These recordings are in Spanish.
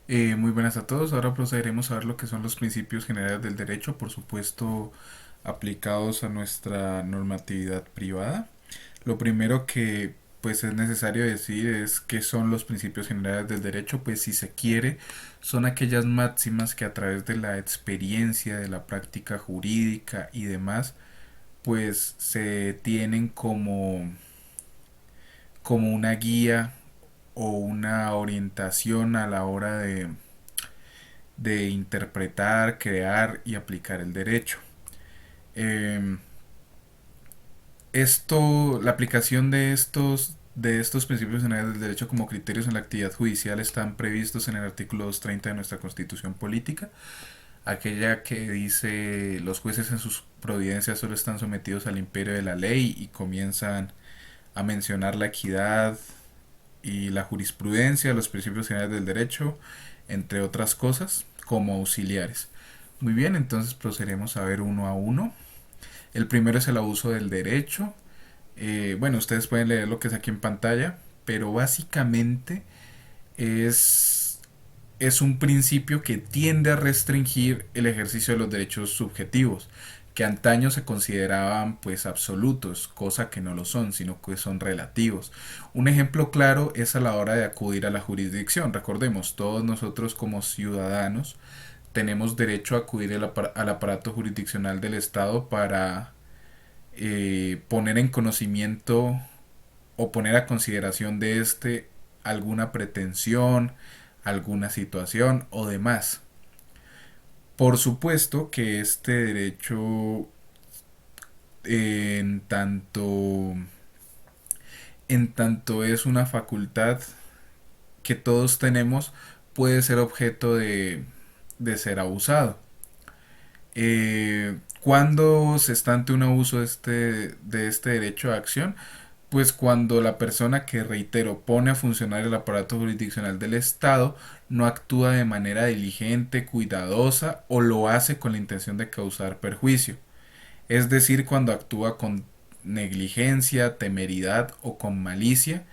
Muy buenas a todos. Ahora procederemos a ver lo que son los principios generales del derecho, por supuesto, aplicados a nuestra normatividad privada. Lo primero que pues es necesario decir es qué son los principios generales del derecho, pues si se quiere, son aquellas máximas que a través de la experiencia, de la práctica jurídica y demás, pues se tienen como una guía o una orientación a la hora de interpretar, crear y aplicar el derecho. Eh, la aplicación de estos principios generales del derecho como criterios en la actividad judicial están previstos en el artículo 230 de nuestra Constitución Política, aquella que dice los jueces en sus providencias solo están sometidos al imperio de la ley y comienzan a mencionar la equidad y la jurisprudencia, los principios generales del derecho, entre otras cosas, como auxiliares. Muy bien, entonces procederemos a ver uno a uno. El primero es el abuso del derecho. Bueno, ustedes pueden leer lo que es aquí en pantalla, pero básicamente es, es un principio que tiende a restringir el ejercicio de los derechos subjetivos, que antaño se consideraban pues absolutos, cosa que no lo son, sino que son relativos. Un ejemplo claro es a la hora de acudir a la jurisdicción. Recordemos, todos nosotros como ciudadanos tenemos derecho a acudir al aparato jurisdiccional del Estado para poner en conocimiento o poner a consideración de alguna pretensión, alguna situación o demás. Por supuesto que este derecho en tanto en tanto es una facultad que todos tenemos, puede ser objeto de ser abusado. ¿Cuándo se está ante un abuso de este derecho de acción? Pues cuando la persona que, reitero, pone a funcionar el aparato jurisdiccional del Estado no actúa de manera diligente, cuidadosa o lo hace con la intención de causar perjuicio. Es decir, cuando actúa con negligencia, temeridad o con malicia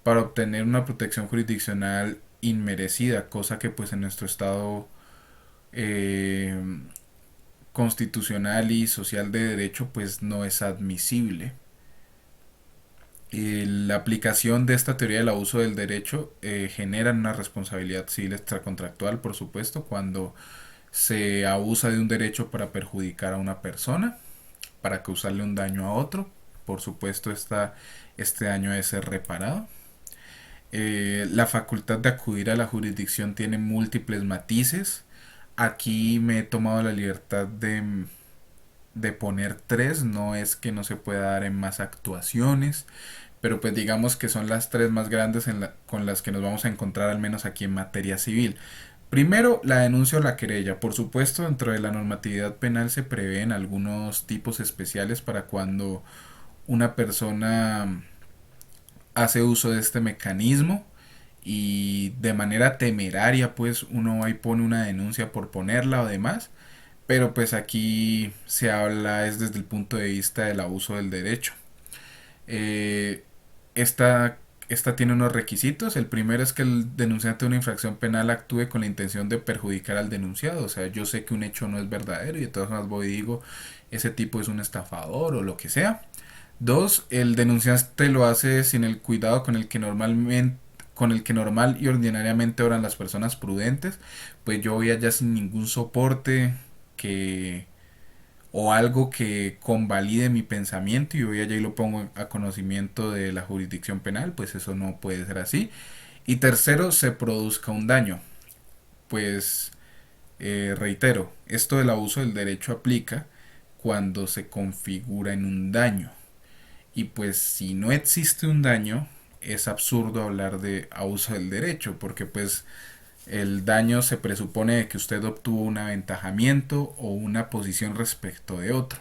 para obtener una protección jurisdiccional inmerecida, cosa que pues en nuestro Estado eh, constitucional y social de derecho pues no es admisible. La aplicación de esta teoría del abuso del derecho genera una responsabilidad civil extracontractual, por supuesto, cuando se abusa de un derecho para perjudicar a una persona, para causarle un daño a otro. Por supuesto, este daño debe ser reparado. La facultad de acudir a la jurisdicción tiene múltiples matices. Aquí me he tomado la libertad de poner tres, no es que no se pueda dar en más actuaciones, pero pues digamos que son las tres más grandes con las que nos vamos a encontrar al menos aquí en materia civil. Primero, la denuncia o la querella. Por supuesto, dentro de la normatividad penal se prevén algunos tipos especiales para cuando una persona hace uso de este mecanismo y de manera temeraria pues uno ahí pone una denuncia por ponerla o demás, pero pues aquí se habla es desde el punto de vista del abuso del derecho. Eh, esta, esta tiene unos requisitos. El primero es que el denunciante de una infracción penal actúe con la intención de perjudicar al denunciado. O sea, yo sé que un hecho no es verdadero y de todas formas voy y digo, ese tipo es un estafador o lo que sea. Dos, el denunciante lo hace sin el cuidado con el que normal y ordinariamente oran las personas prudentes, pues yo voy allá sin ningún soporte que o algo que convalide mi pensamiento y voy allá y lo pongo a conocimiento de la jurisdicción penal, pues eso no puede ser así. Y tercero, se produzca un daño. Pues reitero, esto del abuso del derecho aplica cuando se configura en un daño. Y pues si no existe un daño, es absurdo hablar de abuso del derecho, porque pues el daño se presupone de que usted obtuvo un aventajamiento o una posición respecto de otro.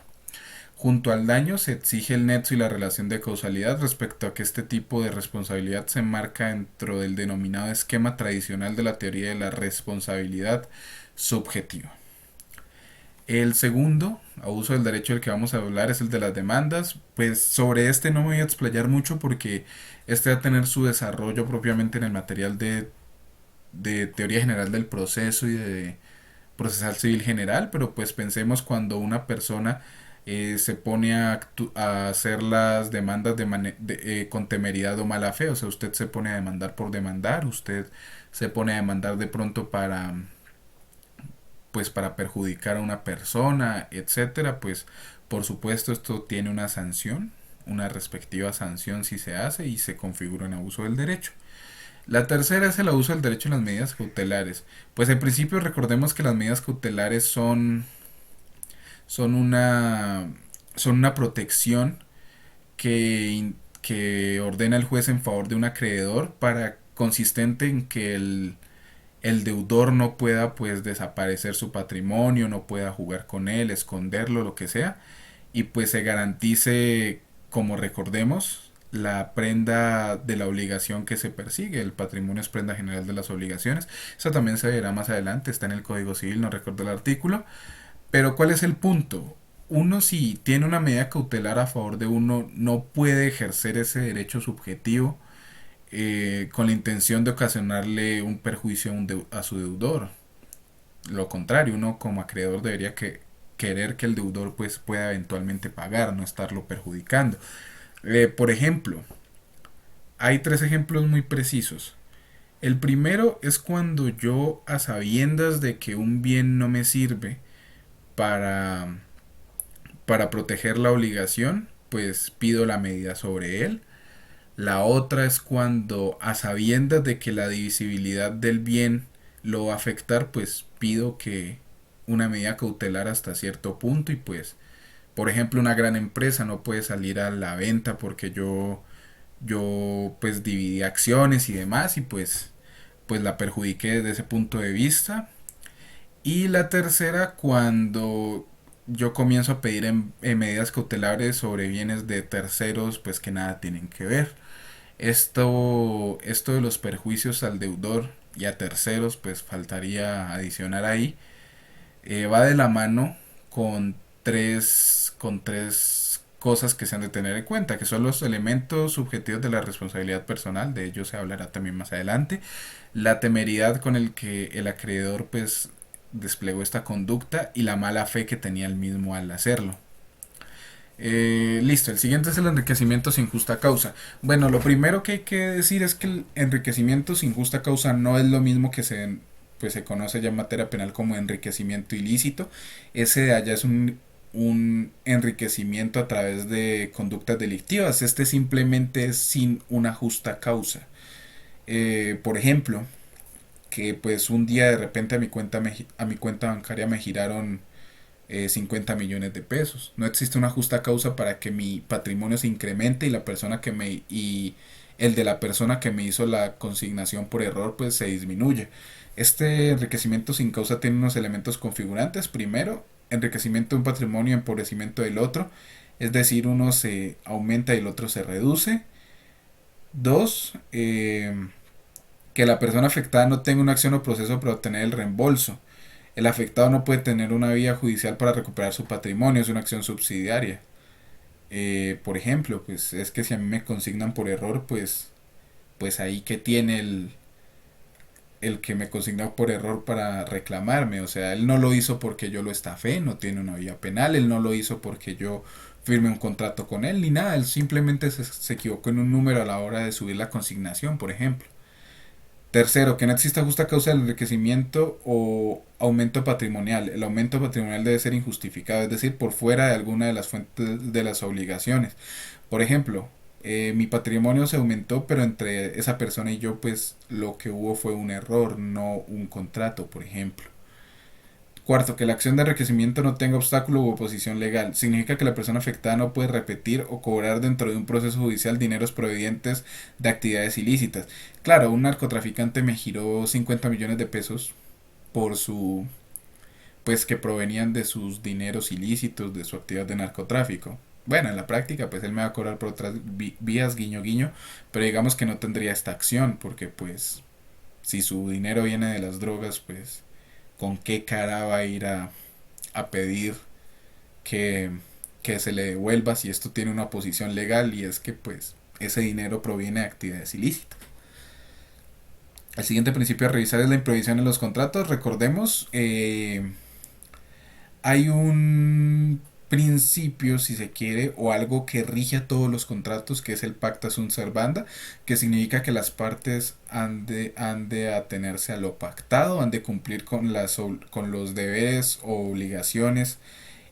Junto al daño se exige el nexo y la relación de causalidad respecto a que este tipo de responsabilidad se enmarca dentro del denominado esquema tradicional de la teoría de la responsabilidad subjetiva. El segundo abuso del derecho del que vamos a hablar es el de las demandas. Pues sobre este no me voy a explayar mucho porque este va a tener su desarrollo propiamente en el material de teoría general del proceso y de procesal civil general, pero pues pensemos cuando una persona se pone a hacer las demandas con temeridad o mala fe, o sea, usted se pone a demandar por demandar, usted se pone a demandar de pronto pues para perjudicar a una persona, etcétera, pues por supuesto esto tiene una sanción, una respectiva sanción si se hace y se configura en abuso del derecho. La tercera es el abuso del derecho en las medidas cautelares. Pues en principio recordemos que las medidas cautelares son una, son una protección que ordena el juez en favor de un acreedor para consistente en que el deudor no pueda pues desaparecer su patrimonio, no pueda jugar con él, esconderlo, lo que sea, y pues se garantice, como recordemos, la prenda de la obligación que se persigue. El patrimonio es prenda general de las obligaciones. Eso también se verá más adelante, está en el Código Civil, no recuerdo el artículo. Pero ¿cuál es el punto? Uno si tiene una medida cautelar a favor de uno, no puede ejercer ese derecho subjetivo con la intención de ocasionarle un perjuicio a su deudor. Lo contrario, uno como acreedor debería querer que el deudor pues pueda eventualmente pagar, no estarlo perjudicando. Por ejemplo, hay tres ejemplos muy precisos. El primero es cuando yo, a sabiendas de que un bien no me sirve para, para proteger la obligación, pues pido la medida sobre él. La otra es cuando, a sabiendas de que la divisibilidad del bien lo va a afectar, pues pido que una medida cautelar hasta cierto punto y pues, por ejemplo, una gran empresa no puede salir a la venta porque yo pues dividí acciones y demás y pues la perjudiqué desde ese punto de vista. Y la tercera cuando yo comienzo a pedir en medidas cautelares sobre bienes de terceros pues que nada tienen que ver. Esto de los perjuicios al deudor y a terceros, pues faltaría adicionar ahí, va de la mano con tres cosas que se han de tener en cuenta, que son los elementos subjetivos de la responsabilidad personal, de ello se hablará también más adelante, la temeridad con el que el acreedor pues desplegó esta conducta y la mala fe que tenía el mismo al hacerlo. Listo, el siguiente es el enriquecimiento sin justa causa. Bueno, lo primero que hay que decir es que el enriquecimiento sin justa causa no es lo mismo que pues se conoce ya en materia penal como enriquecimiento ilícito. Ese de allá es un enriquecimiento a través de conductas delictivas. Este simplemente es sin una justa causa. Por ejemplo, que pues un día de repente a mi cuenta bancaria me giraron 50 millones de pesos. No existe una justa causa para que mi patrimonio se incremente y y el de la persona que me hizo la consignación por error pues se disminuye. Este enriquecimiento sin causa tiene unos elementos configurantes. Primero, enriquecimiento de un patrimonio, empobrecimiento del otro, es decir, uno se aumenta y el otro se reduce. Dos, que la persona afectada no tenga una acción o proceso para obtener el reembolso. El afectado no puede tener una vía judicial para recuperar su patrimonio, es una acción subsidiaria. Por ejemplo, pues es que si a mí me consignan por error, pues ahí que tiene el que me consignó por error para reclamarme. O sea, él no lo hizo porque yo lo estafé, no tiene una vía penal, él no lo hizo porque yo firme un contrato con él, ni nada, él simplemente se equivocó en un número a la hora de subir la consignación, por ejemplo. Tercero, que no exista justa causa del enriquecimiento o aumento patrimonial. El aumento patrimonial debe ser injustificado, es decir, por fuera de alguna de las fuentes de las obligaciones. Por ejemplo, mi patrimonio se aumentó, pero entre esa persona y yo, pues lo que hubo fue un error, no un contrato, por ejemplo. Cuarto, que la acción de enriquecimiento no tenga obstáculo u oposición legal. Significa que la persona afectada no puede repetir o cobrar dentro de un proceso judicial dineros provenientes de actividades ilícitas. Claro, un narcotraficante me giró 50 millones de pesos por pues que provenían de sus dineros ilícitos, de su actividad de narcotráfico. Bueno, en la práctica, pues él me va a cobrar por otras vías, guiño guiño, pero digamos que no tendría esta acción, porque pues si su dinero viene de las drogas, pues con qué cara va a ir a pedir que, que se le devuelva si esto tiene una posición legal y es que pues ese dinero proviene de actividades ilícitas. El siguiente principio a revisar es la improvisión en los contratos. Recordemos, hay un principio, si se quiere, o algo que rige a todos los contratos, que es el pacta sunt servanda, que significa que las partes han de atenerse a lo pactado, han de cumplir con, con los deberes o obligaciones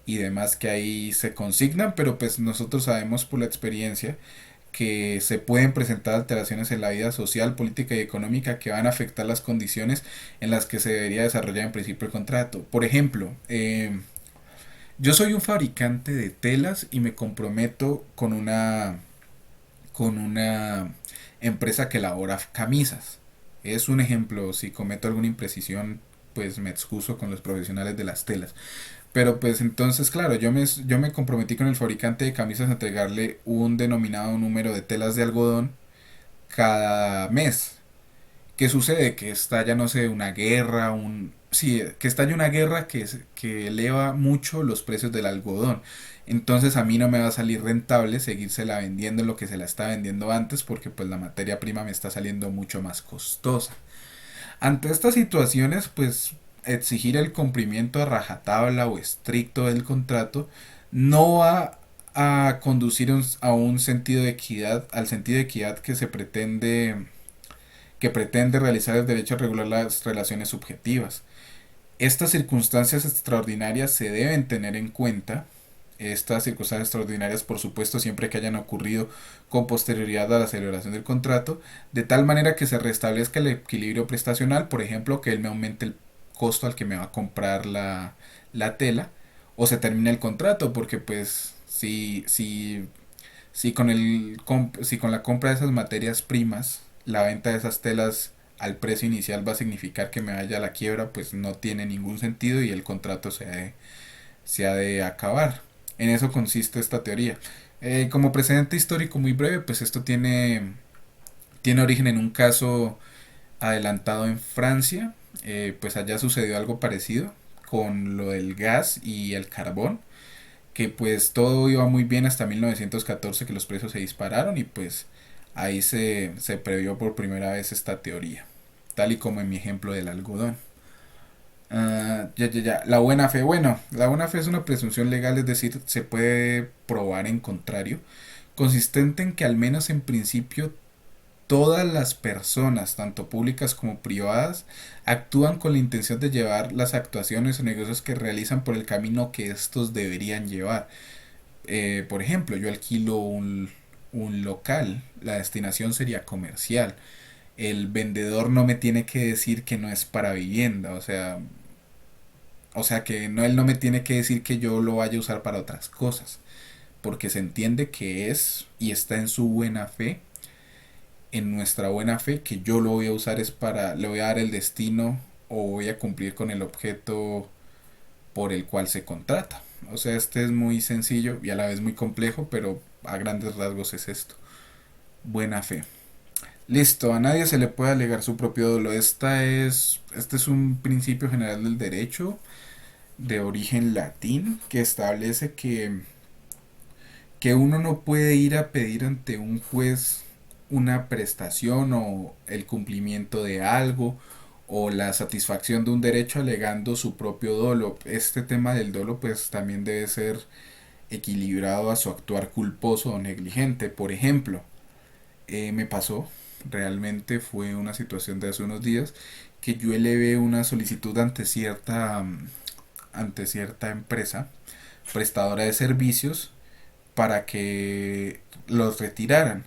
y demás que ahí se consignan, pero pues nosotros sabemos por la experiencia que se pueden presentar alteraciones en la vida social, política y económica que van a afectar las condiciones en las que se debería desarrollar en principio el contrato. Por ejemplo, yo soy un fabricante de telas y me comprometo con una empresa que elabora camisas. Es un ejemplo, si cometo alguna imprecisión, pues me excuso con los profesionales de las telas. Pero pues entonces, claro, yo me comprometí con el fabricante de camisas a entregarle un denominado número de telas de algodón cada mes. ¿Qué sucede? Que estalla, no sé, una guerra, sí, que estalla una guerra que eleva mucho los precios del algodón. Entonces a mí no me va a salir rentable seguírsela vendiendo lo que se la está vendiendo antes porque pues la materia prima me está saliendo mucho más costosa. Ante estas situaciones, pues exigir el cumplimiento a rajatabla o estricto del contrato no va a conducir a un sentido de equidad, al sentido de equidad que pretende realizar el derecho a regular las relaciones subjetivas. Estas circunstancias extraordinarias se deben tener en cuenta. Estas circunstancias extraordinarias, por supuesto, siempre que hayan ocurrido con posterioridad a la celebración del contrato, de tal manera que se restablezca el equilibrio prestacional, por ejemplo, que él me aumente el costo al que me va a comprar la tela, o se termine el contrato, porque pues si con la compra de esas materias primas, la venta de esas telas al precio inicial va a significar que me vaya a la quiebra, pues no tiene ningún sentido y el contrato se ha de acabar. En eso consiste esta teoría. Como precedente histórico muy breve, pues esto tiene origen en un caso adelantado en Francia. Pues allá sucedió algo parecido con lo del gas y el carbón, que pues todo iba muy bien hasta 1914 que los precios se dispararon y pues ahí se previó por primera vez esta teoría, tal y como en mi ejemplo del algodón. Ya. La buena fe. Bueno, la buena fe es una presunción legal, es decir, se puede probar en contrario, consistente en que al menos en principio todas las personas, tanto públicas como privadas, actúan con la intención de llevar las actuaciones o negocios que realizan por el camino que estos deberían llevar. Por ejemplo, yo alquilo un local, la destinación sería comercial. El vendedor no me tiene que decir que no es para vivienda, o sea que no, él no me tiene que decir que yo lo vaya a usar para otras cosas, porque se entiende que es y está en su buena fe, en nuestra buena fe, que yo lo voy a usar es para, le voy a dar el destino o voy a cumplir con el objeto por el cual se contrata. O sea, este es muy sencillo y a la vez muy complejo, pero a grandes rasgos es esto. Buena fe. Listo, a nadie se le puede alegar su propio dolo. Este es un principio general del derecho de origen latín que establece que uno no puede ir a pedir ante un juez una prestación o el cumplimiento de algo o la satisfacción de un derecho alegando su propio dolo. Este tema del dolo pues también debe ser equilibrado a su actuar culposo o negligente. Por ejemplo, me pasó, realmente fue una situación de hace unos días que yo elevé una solicitud ante cierta empresa prestadora de servicios para que los retiraran.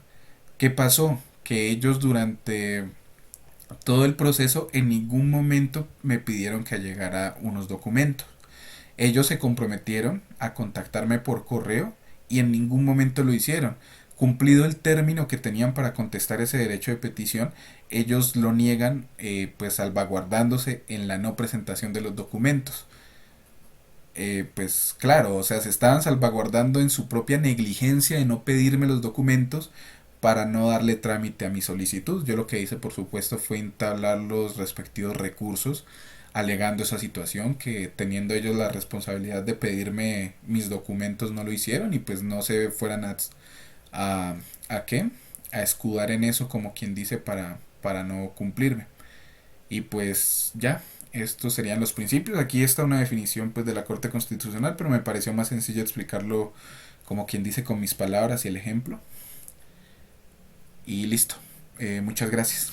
¿Qué pasó? Que ellos durante todo el proceso en ningún momento me pidieron que allegara unos documentos. Ellos se comprometieron a contactarme por correo y en ningún momento lo hicieron. Cumplido el término que tenían para contestar ese derecho de petición, ellos lo niegan, pues salvaguardándose en la no presentación de los documentos. Pues claro, o sea, se estaban salvaguardando en su propia negligencia de no pedirme los documentos para no darle trámite a mi solicitud. Yo lo que hice, por supuesto, fue entablar los respectivos recursos alegando esa situación, que teniendo ellos la responsabilidad de pedirme mis documentos no lo hicieron y pues no se fueran a, ¿a qué? A escudar en eso como quien dice para no cumplirme. Y pues ya, estos serían los principios. Aquí está una definición pues de la Corte Constitucional, pero me pareció más sencillo explicarlo como quien dice con mis palabras y el ejemplo. Y listo. Muchas gracias.